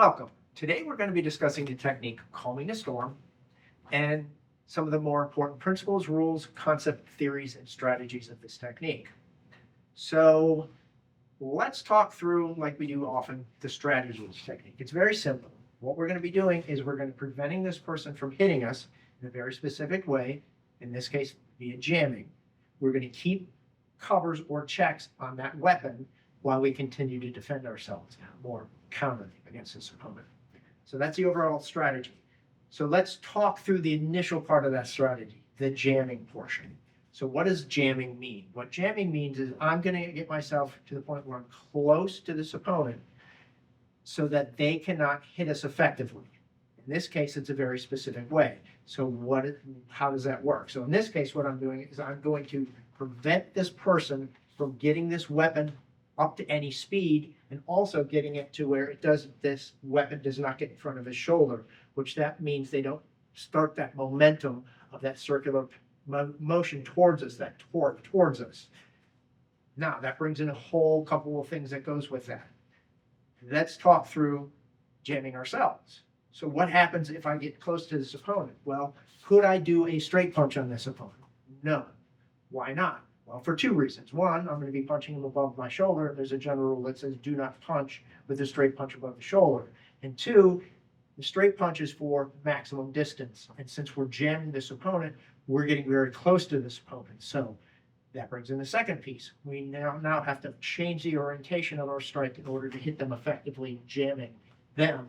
Welcome. Today we're going to be discussing the technique calming a storm and some of the more important principles, rules, concept, theories, and strategies of this technique. So let's talk through, like we do often, the strategy of this technique. It's very simple. What we're going to be doing is we're going to be preventing this person from hitting us in a very specific way, in this case via jamming. We're going to keep covers or checks on that weapon while we continue to defend ourselves or counter against this opponent. So that's the overall strategy. So let's talk through the initial part of that strategy, the jamming portion. So what does jamming mean? What jamming means is I'm going to get myself to the point where I'm close to this opponent so that they cannot hit us effectively. In this case, it's a very specific way. So how does that work? So in this case, what I'm doing is I'm going to prevent this person from getting this weapon up to any speed, and also getting it to where this weapon does not get in front of his shoulder, which that means they don't start that momentum of that circular motion towards us, that torque towards us. Now, that brings in a whole couple of things that goes with that. Let's talk through jamming ourselves. So what happens if I get close to this opponent? Well, could I do a straight punch on this opponent? No. Why not? Well, for two reasons. One, I'm going to be punching him above my shoulder. There's a general rule that says do not punch with a straight punch above the shoulder. And two, the straight punch is for maximum distance. And since we're jamming this opponent, we're getting very close to this opponent. So that brings in the second piece. We now have to change the orientation of our strike in order to hit them effectively, jamming them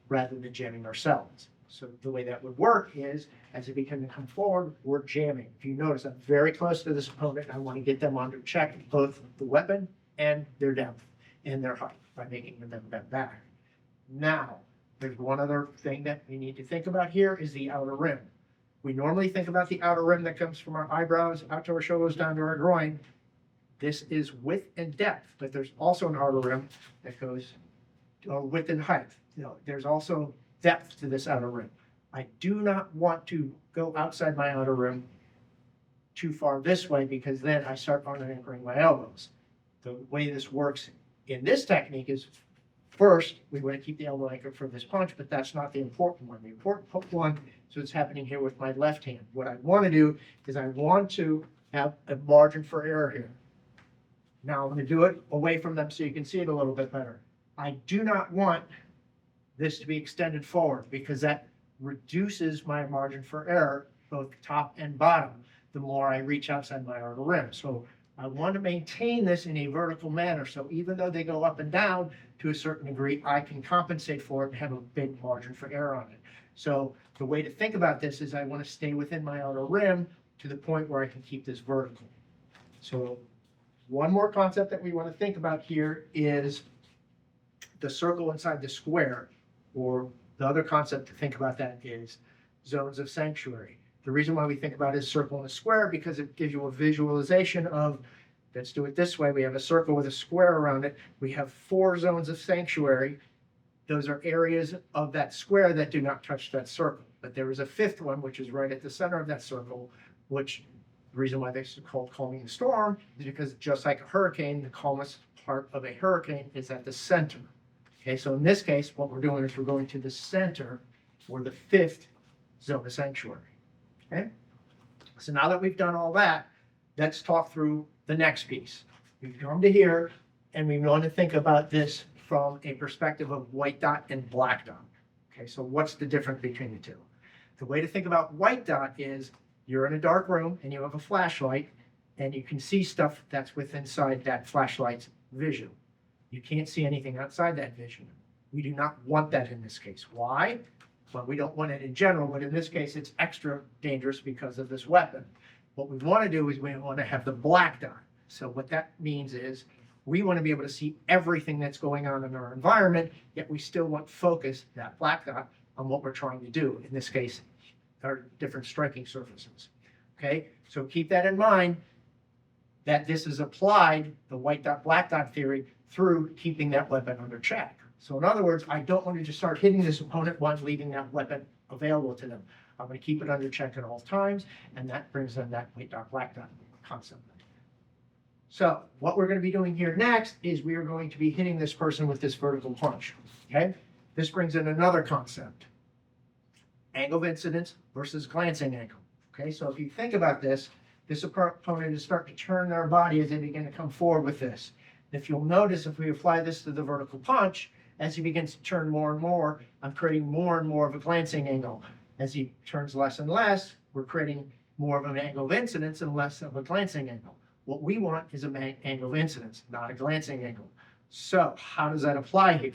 rather than jamming ourselves. So the way that would work is, as they begin to come forward, we're jamming. If you notice, I'm very close to this opponent, and I want to get them under check, both the weapon and their depth and their height, by making them bend back. Now, there's one other thing that we need to think about here is the outer rim. We normally think about the outer rim that comes from our eyebrows out to our shoulders, down to our groin. This is width and depth, but there's also an outer rim that goes width and height. There's also depth to this outer rim. I do not want to go outside my outer rim too far this way, because then I start under-anchoring my elbows. The way this works in this technique is, first, we want to keep the elbow anchored for this punch, but that's not the important one. The important one is what's happening here with my left hand. What I want to do is I want to have a margin for error here. Now I'm going to do it away from them so you can see it a little bit better. I do not want this to be extended forward, because that reduces my margin for error, both top and bottom, the more I reach outside my outer rim. So I want to maintain this in a vertical manner. So even though they go up and down to a certain degree, I can compensate for it and have a big margin for error on it. So the way to think about this is I want to stay within my outer rim to the point where I can keep this vertical. So one more concept that we want to think about here is the circle inside the square. Or the other concept to think about that is zones of sanctuary. The reason why we think about it as circle and a square, because it gives you a visualization of, let's do it this way. We have a circle with a square around it. We have 4 zones of sanctuary. Those are areas of that square that do not touch that circle. But there is a 5th one, which is right at the center of that circle, which the reason why they're called calming the storm is because just like a hurricane, the calmest part of a hurricane is at the center. Okay, so in this case, what we're doing is we're going to the center, or the 5th zone of sanctuary. Okay, so now that we've done all that, let's talk through the next piece. We've come to here, and we want to think about this from a perspective of white dot and black dot. Okay, so what's the difference between the two? The way to think about white dot is you're in a dark room, and you have a flashlight, and you can see stuff that's inside that flashlight's vision. You can't see anything outside that vision. We do not want that in this case. Why? Well, we don't want it in general, but in this case, it's extra dangerous because of this weapon. What we want to do is we want to have the black dot. So what that means is we want to be able to see everything that's going on in our environment, yet we still want focus, that black dot, on what we're trying to do. In this case, our different striking surfaces. Okay, so keep that in mind, that this is applied, the white dot, black dot theory, through keeping that weapon under check. So in other words, I don't want to just start hitting this opponent while leaving that weapon available to them. I'm going to keep it under check at all times, and that brings in that white dot, black dot concept. So what we're going to be doing here next is we are going to be hitting this person with this vertical punch. Okay, this brings in another concept. Angle of incidence versus glancing angle. Okay, so if you think about this, this opponent is starting to turn their body as they begin to come forward with this. If you'll notice, if we apply this to the vertical punch, as he begins to turn more and more, I'm creating more and more of a glancing angle. As he turns less and less, we're creating more of an angle of incidence and less of a glancing angle. What we want is an angle of incidence, not a glancing angle. So how does that apply here?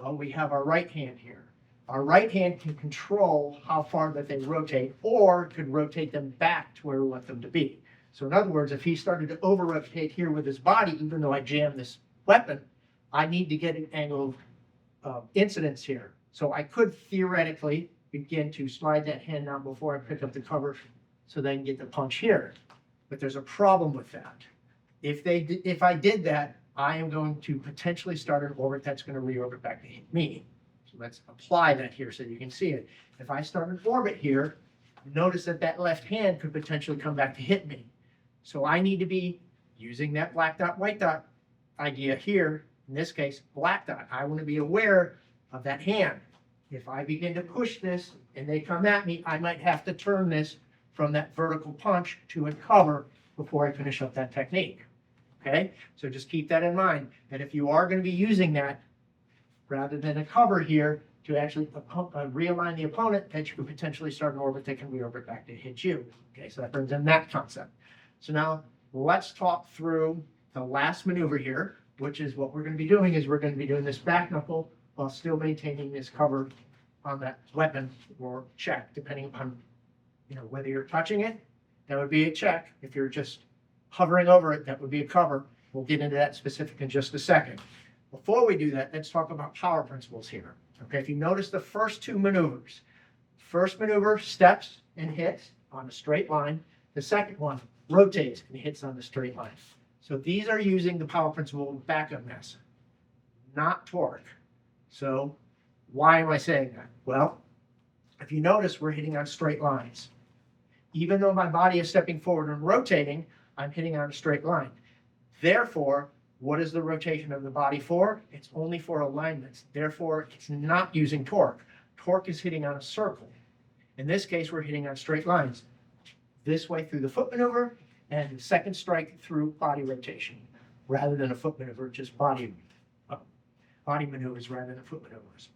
Well, we have our right hand here. Our right hand can control how far that they rotate, or could rotate them back to where we want them to be. So in other words, if he started to over-rotate here with his body, even though I jammed this weapon, I need to get an angle of incidence here. So I could theoretically begin to slide that hand down before I pick up the cover so they can get the punch here. But there's a problem with that. If I did that, I am going to potentially start an orbit that's going to reorbit back to hit me. So let's apply that here so you can see it. If I start an orbit here, notice that that left hand could potentially come back to hit me. So I need to be using that black dot, white dot idea here. In this case, black dot. I want to be aware of that hand. If I begin to push this and they come at me, I might have to turn this from that vertical punch to a cover before I finish up that technique. Okay, so just keep that in mind, that if you are going to be using that, rather than a cover here, to actually realign the opponent, that you could potentially start an orbit that can reorbit back to hit you. Okay, so that brings in that concept. So now let's talk through the last maneuver here, which is what we're going to be doing, is we're going to be doing this back knuckle while still maintaining this cover on that weapon, or check, depending upon whether you're touching it, that would be a check. If you're just hovering over it, that would be a cover. We'll get into that specific in just a second. Before we do that, let's talk about power principles here. Okay, if you notice the first two maneuvers, first maneuver steps and hits on a straight line. The second one rotates and hits on the straight line. So these are using the power principle of backup-ness, not torque. So why am I saying that? Well, if you notice, we're hitting on straight lines. Even though my body is stepping forward and rotating, I'm hitting on a straight line. Therefore, what is the rotation of the body for? It's only for alignments. Therefore, it's not using torque. Torque is hitting on a circle. In this case, we're hitting on straight lines. This way through the foot maneuver, and the second strike through body rotation, rather than a foot maneuver, just body maneuvers rather than foot maneuvers.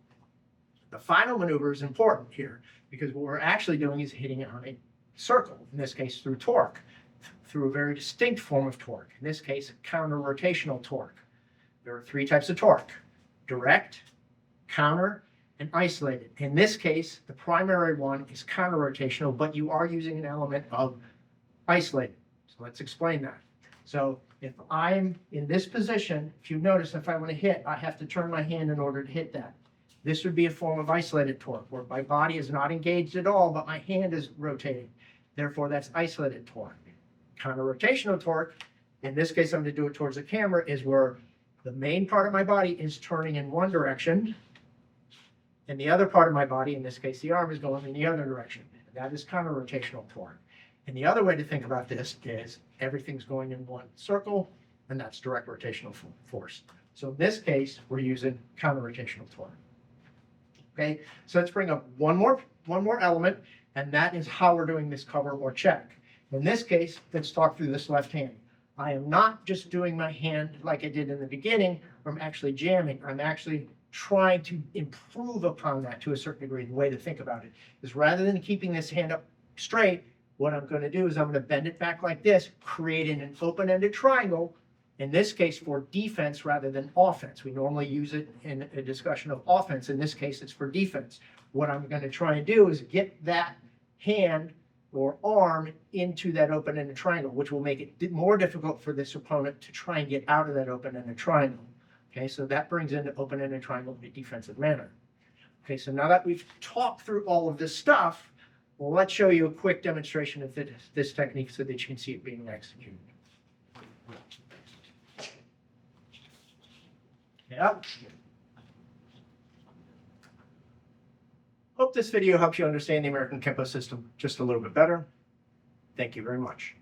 The final maneuver is important here, because what we're actually doing is hitting on a circle, in this case through torque, through a very distinct form of torque, in this case counter-rotational torque. There are three types of torque: direct, counter, and isolated. In this case, the primary one is counter-rotational, but you are using an element of isolated. So let's explain that. So if I'm in this position, if you notice, if I want to hit, I have to turn my hand in order to hit that. This would be a form of isolated torque, where my body is not engaged at all, but my hand is rotating. Therefore, that's isolated torque. Counter-rotational torque, in this case, I'm going to do it towards the camera, is where the main part of my body is turning in one direction, and the other part of my body, in this case, the arm, is going in the other direction. That is counter-rotational torque. And the other way to think about this is everything's going in one circle, and that's direct rotational force. So in this case, we're using counter-rotational torque. Okay, so let's bring up one more element, and that is how we're doing this cover or check. In this case, let's talk through this left hand. I am not just doing my hand like I did in the beginning, where I'm actually jamming. I'm actually trying to improve upon that to a certain degree. The way to think about it is, rather than keeping this hand up straight, what I'm going to do is I'm going to bend it back like this, creating an open-ended triangle, in this case for defense rather than offense. We normally use it in a discussion of offense. In this case, it's for defense. What I'm going to try and do is get that hand or arm into that open-ended triangle, which will make it more difficult for this opponent to try and get out of that open-ended triangle. Okay, so that brings in the open-ended triangle in a defensive manner. Okay, so now that we've talked through all of this stuff, well, let's show you a quick demonstration of this technique so that you can see it being executed. Yep. Hope this video helps you understand the American Kenpo system just a little bit better. Thank you very much.